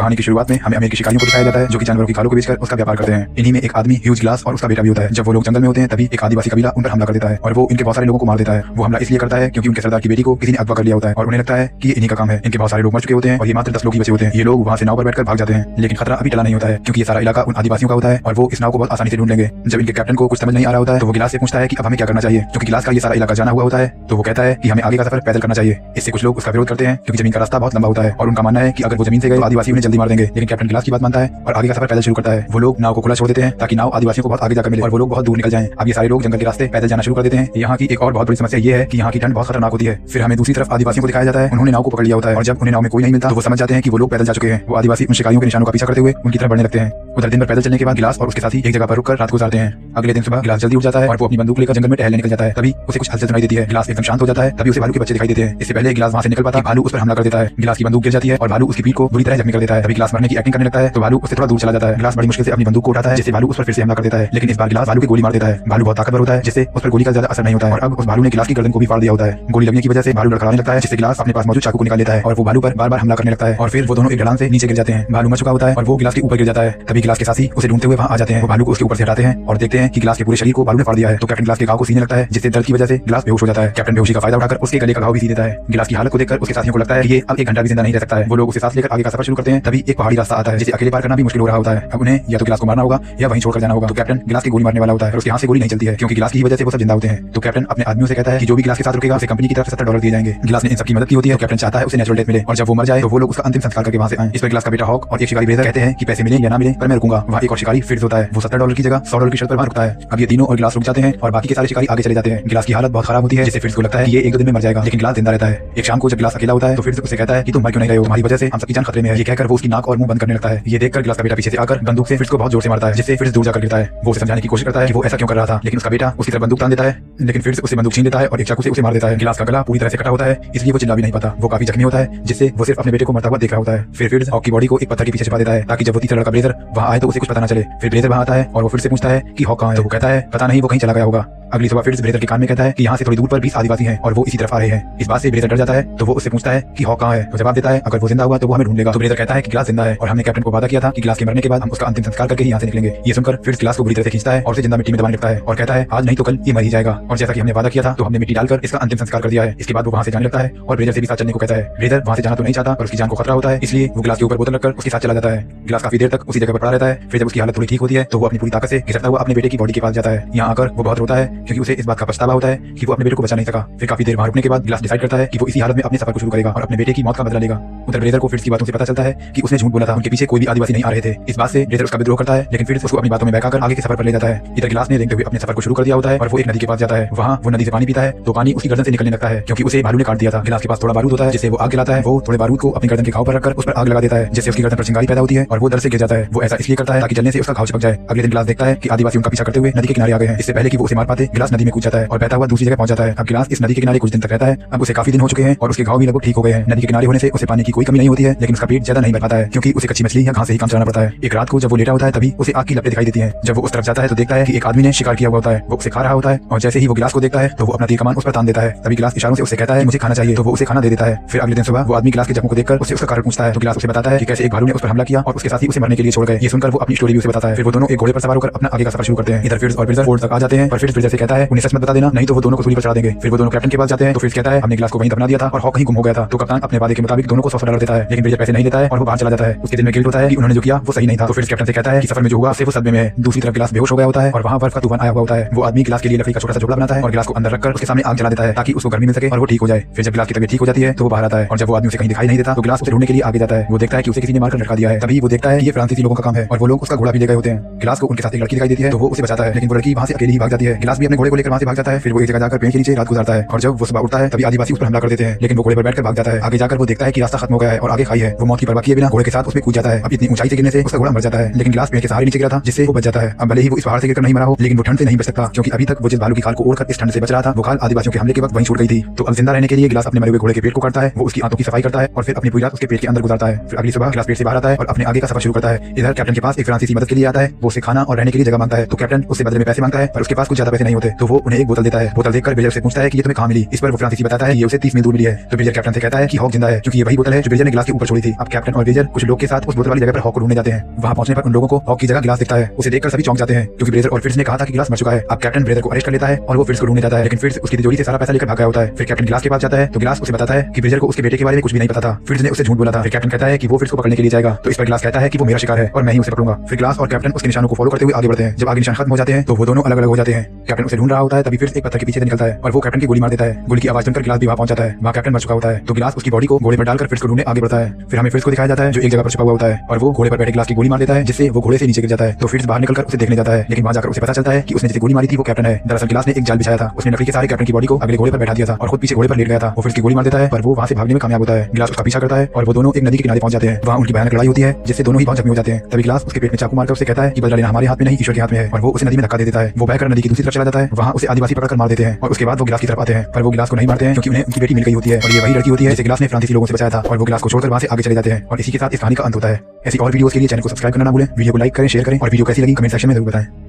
कहानी की शुरुआत में हमें अमीर की शिकारियों को दिखाया जाता है जो कि जानवरों की खालों को बेचकर उसका व्यापार करते हैं। इन्हीं में एक आदमी ह्यूज ग्लास और उसका बेटा भी होता है। जब वो लोग जंगल में होते हैं तभी एक आदिवासी कबीला उन पर हमला कर देता है और वो इनके बहुत सारे लोगों को मार देता है। वो हमला इसलिए करता है क्योंकि उनके सरदार की बेटी को किसी ने अगवा कर लिया होता है और उन्हें लगता है कि इन्हीं का काम है। इनके बहुत सारे लोग मर चुके होते हैं और ये मात्र 10 लोग ही बचे होते हैं। ये लोग वहाँ से नाव पर बैठकर भाग जाते हैं, लेकिन खतरा अभी टला नहीं होता है क्योंकि ये सारा इलाका उन आदिवासियों का होता है और वो इस नाव को बहुत आसानी से ढूंढ लेंगे। जब इनके कैप्टन को कुछ समझ नहीं आ रहा होता है तो वो गिलास से पूछता है कि अब हमें क्या करना चाहिए, क्योंकि गिलास का ये सारा इलाका जाना हुआ होता है। तो वो कहता है कि हमें आगे का सफर पैदल करना चाहिए। इससे कुछ लोग उसका विरोध करते हैं क्योंकि जमीन का रास्ता बहुत लंबा होता है और उनका मानना है कि अगर वो जमीन से गए तो आदिवासी उन्हें जल्दी मार देंगे। लेकिन कैप्टन गिलास की बात मानता है और आगे का सफर पैदल शुरू करता है। वो लोग नाव को खुला छोड़ देते हैं ताकि नाव आदिवासियों को बहुत आगे जाकर मिले और वो लोग बहुत दूर निकल जाएं। अब ये सारे लोग जंगल के रास्ते पैदल जाना शुरू कर देते हैं। यहाँ की एक और बहुत बड़ी समस्या ये है कि यहाँ की ठंड बहुत खतरनाक होती है। फिर हमें दूसरी तरफ आदिवासियों को दिखाया जाता है, उन्होंने नाव को पकड़ लिया होता है और जब उन्हें नाव में कोई नहीं मिलता तो वो समझ जाते हैं कि वो लोग पैदल जा चुके हैं। वो आदिवासी उन शिकारियों के निशानों का पीछा करते हुए उनकी तरफ बढ़ने लगते हैं। उधर दिन भर पैदल चलने के बाद गिलास और उसके साथी एक जगह पर रुककर रात गुजारते हैं। अगले दिन सुबह गिलास जल्दी उठ जाता है और वो अपनी बंदूक लेकर जंगल में टहलने निकल जाता है। तभी उसे कुछ हलचल सुनाई देती है। गिलास एकदम शांत हो जाता है। तभी उसे भालू के बच्चे दिखाई देते हैं। इससे पहले गिलास वहाँ से निकल पाता भालू उस पर हमला कर देता है। गिलास की बंदूक गिर जाती है और भालू उसकी पीठ को बुरी तरह जख्मी कर देता है। तभी गिलास मरने की एक्टिंग करने लगता है तो भालू उससे थोड़ा दूर चला जाता है। गिलास बड़ी मुश्किल से अपनी बंदूक को उठाता है जिससे भालू उस पर फिर से हमला कर देता है, लेकिन इस बार गिलास भालू की गोली मार देता है। भालू बहुत ताकतवर होता है जिससे उस पर गोली का ज्यादा असर नहीं होता है और अब उस भालू ने गिलास की गर्दन को भी फाड़ दिया होता है। गोली लगने की वजह से भालू लड़खड़ाने लगता है जिससे गिलास अपने पास मौजूद चाकू को निकाल लेता है और वो भालू पर बार बार हमला करने लगता है और फिर वो दोनों एक ढलान से नीचे गिर जाते हैं। भालू मर चुका होता है और वो गिलास के ऊपर गिर जाता है। तभी गिलास के साथी उसे ढूंढते हुए वहाँ आ जाते हैं। वो भालू को उसके ऊपर से हटाते हैं और देखते हैं कि गिलास के पूरे शरीर को भालू ने फाड़ दिया है। तो कैप्टन गिलास के घाव को सीने लगता है जिससे दर्द की वजह से गिलास बेहोश हो जाता है। कैप्टन बेहोशी का फायदा उठाकर उसके गले का घाव भी सी देता है। गिलास की हालत को देखकर उसके साथियों को लगता है कि ये अब 1 घंटा भी जिंदा नहीं रह सकता है। वो लोग उसे सांस लेकर आगे का सफर शुरू करते हैं। तभी एक पहाड़ी रास्ता आता है जिसे अकेले पार करना भी मुश्किल हो रहा होता है। अब उन्हें या तो गिलास को मारना होगा या वहीं छोड़कर जाना होगा। तो कैप्टन गिलास की गोली मारने वाला होता है और उसके हाथ से गोली नहीं चलती है क्योंकि गिलास की वजह से वो सब जिंदा होते हैं। तो कैप्टन अपने आदमियों से कहता है कि जो भी गिलास के साथ रुकेगा उसे कंपनी की तरफ से $70 दिए जाएंगे। गिलास ने इन सबकी मदद की होती है। कैप्टन चाहता है उसे नेचुरल डेथ मिले और जब वो मर जाए तो वो लोग उसका अंतिम संस्कार करके वहाँ से आए। इस पर गिलास का बेटा हॉक और एक शिकारी ब्रेजर कहते हैं कि पैसे मिले या ना मिले पर मैं रुकूंगा। वहाँ एक और शिकारी फिट्स होता है, वो $70 की जगह $100 की शर्त पर वहाँ रुकता है। अब ये तीनों और गिलास रुक जाते हैं और बाकी के सारे शिकारी आगे चले जाते हैं। गिलास की हालत बहुत खराब होती है जिससे फिट्स को लगता है कि ये 1-2 दिन में मर जाएगा, लेकिन गिलास जिंदा रहता है। एक शाम को जब गिलास अकेला होता है तो फिट्स उसे कहता है कि तुम मर क्यों नहीं गए हो, हमारी वजह से हम सबकी जान खतरे में है। ये कहकर वो उसकी नाक और मुंह बंद करने लगता है। ये देखकर गिलास का बेटा पीछे से आकर बंदूक से फिट्स को बहुत जोर से मारता है जिससे फिट्स दूर जाकर गिरता है। वो उसे समझाने की कोशिश करता है कि वो ऐसा क्यों कर रहा था, लेकिन उसका बेटा उसकी तरफ बंदूक तान देता है, लेकिन फिट्स उसे बंदूक छीन लेता है और एक चाकू से उसे मार देता है। गिलास का गला पूरी तरह से कटा होता है इसलिए वो चिल्ला भी नहीं पाता। वो काफी जख्मी होता है जिससे वो सिर्फ अपने बेटे को मरता हुआ देख रहा होता है। फिर फिट्स हॉक की बॉडी को एक पत्थर के पीछे छिपा देता है ताकि जब वो तीसरा लड़का ब्रेजर वहाँ आए तो उसे कुछ पता न चले। फिर ब्रेजर वहाँ आता है और वो फिर से पूछता है कि हॉक कहाँ है। तो वो कहता है पता नहीं, वो कहीं चला गया होगा। अगली सुबह फिट्स ब्रेजर के कान में कहता है कि यहाँ से थोड़ी दूर पर 20 आदिवासी हैं और वो इसी तरफ आ रहे हैं। इस बात से ब्रेजर डर जाता है तो वो उससे पूछता है कि हॉक कहाँ है। तो जवाब देता है अगर वो जिंदा हुआ तो वो हमें ढूंढ लेगा। तो ब्रेजर कहता है कि गिलास जिंदा है और हमने कैप्टन को वादा किया था कि गिलास के मरने के बाद हम उसका अंतिम संस्कार करके ही यहाँ से निकलेंगे। ये सुनकर फिट्स गिलास को बुरी तरह से खींचता है और उसे जिंदा मिट्टी में दबाने लगता है और कहता है आज नहीं तो कल ये मर ही जाएगा। और जैसा कि हमने वादा किया था तो हमने मिट्टी डालकर इसका अंतिम संस्कार कर दिया है। इसके बाद वो वहाँ से जाने लगता है और ब्रेजर से भी साथ चलने को कहता है। ब्रेजर वहाँ से जाना तो नहीं चाहता पर उसकी जान को खतरा होता है इसलिए वो गिलास के ऊपर बोतल रखकर उसके साथ चला जाता है। गिलास काफी देर तक उसी जगह पर पड़ा रहता है। फिर जब उसकी हालत थोड़ी ठीक होती है तो वो अपनी पूरी ताकत से घिसटता हुआ अपने बेटे की बॉडी के पास जाता है। यहाँ आकर वो बहुत रोता है क्योंकि उसे इस बात का पछतावा होता है कि वो अपने बेटे को बचा नहीं सका। फिर काफी देर वहाँ रुकने के बाद गिलास डिसाइड करता है कि वो इसी हालत में अपने सफर को शुरू करेगा और अपने बेटे की मौत का बदला लेगा। उधर ब्रेजर को फिट्स की बातों से पता चलता है कि उसने झूठ बोला था, उनके पीछे कोई भी आदिवासी नहीं आ रहे थे। इस बात से ब्रेजर उसका विद्रोह करता है लेकिन फिट्स उसको अपनी बातों में बहकाकर आगे के सफर पर ले जाता है। इधर गिलास ने देखते हुए अपने सफर को शुरू कर दिया होता है और वो एक नदी के पास जाता है। वहाँ वो नदी से पानी पीता है तो पानी उसकी गर्दन से निकलने लगता है क्योंकि उसे भालू ने काट दिया था। गिलास के पास थोड़ा बारूद होता है जिससे वो आग जलाता है। वो थोड़े बारूद को अपनी गर्दन के घाव पर रखकर उस पर आग लगा देता है जिससे उसकी गर्दन पर चिंगारी पैदा होती है और वो दर्द से गिर जाता है। वो ऐसा इसलिए करता है ताकि जलने से उसका घाव चिपक जाए। अगले दिन गिलास देखता है कि आदिवासी उनका पीछा करते हुए नदी के किनारे आ गए हैं। इससे पहले कि वो उसे मार पाते गिलास नदी में कूद जाता है और बहता हुआ दूसरी जगह पहुंच जाता है। अब गिलास इस नदी के किनारे कुछ दिन तक रहता है। अब उसे काफी दिन हो चुके हैं और उसके घाव भी लगभग ठीक हो गए हैं। नदी के किनारे होने से उसे पानी की कोई कमी नहीं होती है, लेकिन उसका पेट ज्यादा नहीं भर पाता है क्योंकि उसे कच्ची मछली या घास से ही काम चलाना पड़ता है। एक रात को जब वो लेटा होता है तभी उसे आग की लपटें दिखाई देती हैं। जब वो उस तरफ जाता है तो देखता है कि एक आदमी ने शिकार किया हुआ होता है। वो उसे खा रहा होता है और जैसे ही वो गिलास को देखता है तो वो अपना तीर कमान उस पर तान देता है। तभी गिलास इशारों से उसे कहता है मुझे खाना चाहिए, तो वो उसे खाना दे देता है। फिर अगले दिन सुबह वो आदमी गिलास के जख्मों को देखकर उससे उसका कारण पूछता है तो गिलास उसे बताता है कि कैसे एक भालू ने उस पर हमला किया और उसके साथ ही उसे मरने के लिए छोड़ गए। ये सुनकर वो अपनी स्टोरी भी उसे बताता है। फिर वो दोनों एक घोड़े पर सवार होकर अपना आगे का सफर शुरू करते हैं। इधर फिट्स और ब्रेजर फोर्ट तक आ जाते हैं पर फिट्स ब्रेजर से कहता है उन्हें सच मत बता देना नहीं तो वो दोनों को सूली पर चढ़ा देंगे। फिर वो दोनों कैप्टन के पास जाते हैं तो फिट्स कहता है हमने गिलास को वहीं दफना दिया था और हॉक कहीं गुम हो गया था। तो कप्तान अपने वादे के मुताबिक दोनों को $100 देता है, लेकिन ब्रेजर पैसे नहीं देता है और वो बाहर चला जाता है। उसके दिल में गिल्ट होता है कि उन्होंने जो किया वो सही नहीं था। तो फिट्स कैप्टन से कहता है कि सफर में जो हुआ उससे वो सदमे में है। दूसरी तरफ गिलास बेहोश हो गया होता है और वहाँ बर्फ का तूफान आया हुआ होता है। वो आदमी गिलास के लिए लकड़ी का छोटा सा झोपड़ा बनाता है और गिलास को अंदर रखकर उसके सामने आग जला देता है ताकि उसको गर्मी मिल सके और वो ठीक हो जाए। फिर जब गिलास की तबीयत ठीक हो जाती है तो वो बाहर आता है और जब वो आदमी उसे कहीं दिखाई नहीं देता तो गिलास उसे ढूंढने के लिए आगे जाता है। वो देखता है कि उसे किसी ने मारकर लटका दिया है। तभी वो देखता है कि ये फ्रांसीसी लोगों का काम है और वो लोग उसका घोड़ा भी ले गए होते हैं। गिलास को उनके साथ एक लड़की दिखाई देती है तो वो उसे बचाता है, लेकिन वो लड़की वहाँ से अकेली ही भाग जाती है। गिलास भी अपने घोड़े को लेकर वहाँ से भाग जाता है। फिर वो एक जगह जाकर पेड़ के नीचे रात गुजारता है और जब वो सुबह उठता है तभी आदिवासी उस पर हमला कर देते हैं, लेकिन वो घोड़े पर बैठकर भाग जाता है। आगे जाकर वो देखता है कि रास्ता खत्म हो गया है और आगे खाई है। वो मौत की परवाह किए बिना घोड़े के साथ उसमें कूद जाता है। अब इतनी ऊंचाई से गिरने से उसका घोड़ा मर जाता है, लेकिन गिलास पेड़ के सहारे नीचे गिरा था जिससे वो बच जाता है। अब भले ही वो इस पहाड़ से गिरकर नहीं मरा हो, लेकिन वो ठंड से नहीं बच सकता क्योंकि अभी तक वो जिस भालू की खाल को ओढ़कर इस ठंड से बच रहा था वो खाल आदिवासियों के हमले के वक्त वहीं छूट गई थी। तो अब जिंदा रहने के लिए गिलास अपने मरे हुए घोड़े के पेट को काटता है, वो उसकी आंतों की सफाई करता है और फिर अपनी पूरी रात उसके पेट के अंदर गुजारता है। फिर अगली सुबह गिलास पेट से बाहर आता है और अपने आगे का सफर शुरू करता है। इधर कैप्टन के पास एक फ्रांसीसी मदद के लिए आता है। वो उसे खाना और रहने के लिए जगह मांगता है तो कैप्टन उससे बदले में पैसे मांगता है पर उसके पास कुछ ज्यादा पैसे नहीं नहीं होते, तो वो उन्हें एक बोतल देता है। बोतल देखकर ब्रिजर से पूछता है कि ये तुम्हें कहाँ मिली। इस पर वो फ्रांसीसी बताता है ये उसे 30 मील दूर मिली है। तो ब्रिजर कैप्टन से कहता है कि हॉक जिंदा है, क्योंकि ये वही बोतल है जो ब्रिजर ने गिलास के ऊपर छोड़ी थी। अब कैप्टन और ब्रिजर कुछ लोग के साथ उस बोतल वाली जगह पर हॉक को ढूंढने जाते हैं। वहां पहुंचने पर उन लोगों को हॉक की जगह गिलास दिखता है। उसे देखकर सभी चौंक जाते हैं, क्योंकि ब्रिजर और फिट्ज ने कहा था कि गिलास मर चुका है। अब कैप्टन ब्रिजर को अरेस्ट कर लेता है और वो फिट्ज को ढूंढने जाता है, लेकिन फिट्ज उसकी तिजोरी से सारा पैसा लेकर भाग गया होता है। फिर कैप्टन गिलास के पास जाता है तो गिलास उसे बताता है कि ब्रिजर को उसके बेटे के बारे में कुछ भी नहीं पता था, फिट्ज ने उसे झूठ बोला था। फिर कैप्टन कहता है कि वो फिट्ज को पकड़ने के लिए जाएगा, तो इस पर गिलास कहता है कि वो मेरा शिकार है और मैं ही उसे पकड़ूंगा। फिर गिलास और कैप्टन उसके निशानों को फॉलो करते हुए आगे बढ़ते हैं। जब आगे निशान खत्म हो जाते हैं तो वो दोनों अलग अलग हो जाते हैं। कैप्टन उसे ढूंढ रहा होता है, तभी फिट्ज एक पत्थर के पीछे से निकलता है और वो कैप्टन की गोली मार देता है। गोली की आवाज सुनकर गिलास भी वहां पहुंच जाता है। वहां कैप्टन मर चुका होता है, तो गिलास उसकी बॉडी को घोड़े पर डालकर फिट्ज को ढूंढने आगे बढ़ता है। फिर हमें फिट्ज को दिखाया जाता है जो एक जगह पर छुपा हुआ होता है और वो घोड़े पर बैठे गिलास की गोली मार देता है, जिससे वो घोड़े से नीचे गिर जाता है। तो फिट्ज बाहर निकलकर उसे देखने जाता है, लेकिन वहां जाकर उसे पता चलता है कि उसने जिसे गोली मारी थी वो कैप्टन है। दरअसल गिलास ने एक जाल बिछाया था, उसने लकड़ी के सारे कैप्टन की बॉडी को अगले घोड़े पर बैठा दिया था और खुद पीछे घोड़े पर लेट गया था। वो फिट्ज की गोली मार देता है, पर वो वहां से भागने में कामयाब होता है। गिलास उसका पीछा करता है और वो दोनों एक नदी के किनारे पहुंच जाते हैं। वहां उनकी भयानक लड़ाई होती है, जिससे दोनों ही बहुत जख्मी हो जाते हैं। तभी गिलास उसके पेट में चाकू मारकर उसे कहता है कि बदला लेना हमारे हाथ में नहीं, ईश्वर के हाथ में है, और वो उसे नदी में धक्का दे देता है। वो बहकर नदी की दूसरी तरफ चला जाता है। वहां उसे आदिवासी पकड़कर मार देते हैं और उसके बाद वो गिलास की तरफ आते हैं, पर वो गिलास को नहीं मारते हैं, क्योंकि उन्हें उनकी बेटी मिल गई होती है और ये वही लड़की होती है जिसे गिलास ने फ्रांसीसी लोगों से बचाया था। और वो गिलास को छोड़कर वहां से आगे चले जाते हैं और इसी के साथ इस कहानी का अंत होता है। ऐसी और वीडियोस के लिए चैनल को सब्सक्राइब करना ना भूलें, वीडियो को लाइक करें, शेयर करें और वीडियो कैसी लगी कमेंट सेक्शन में जरूर बताएं।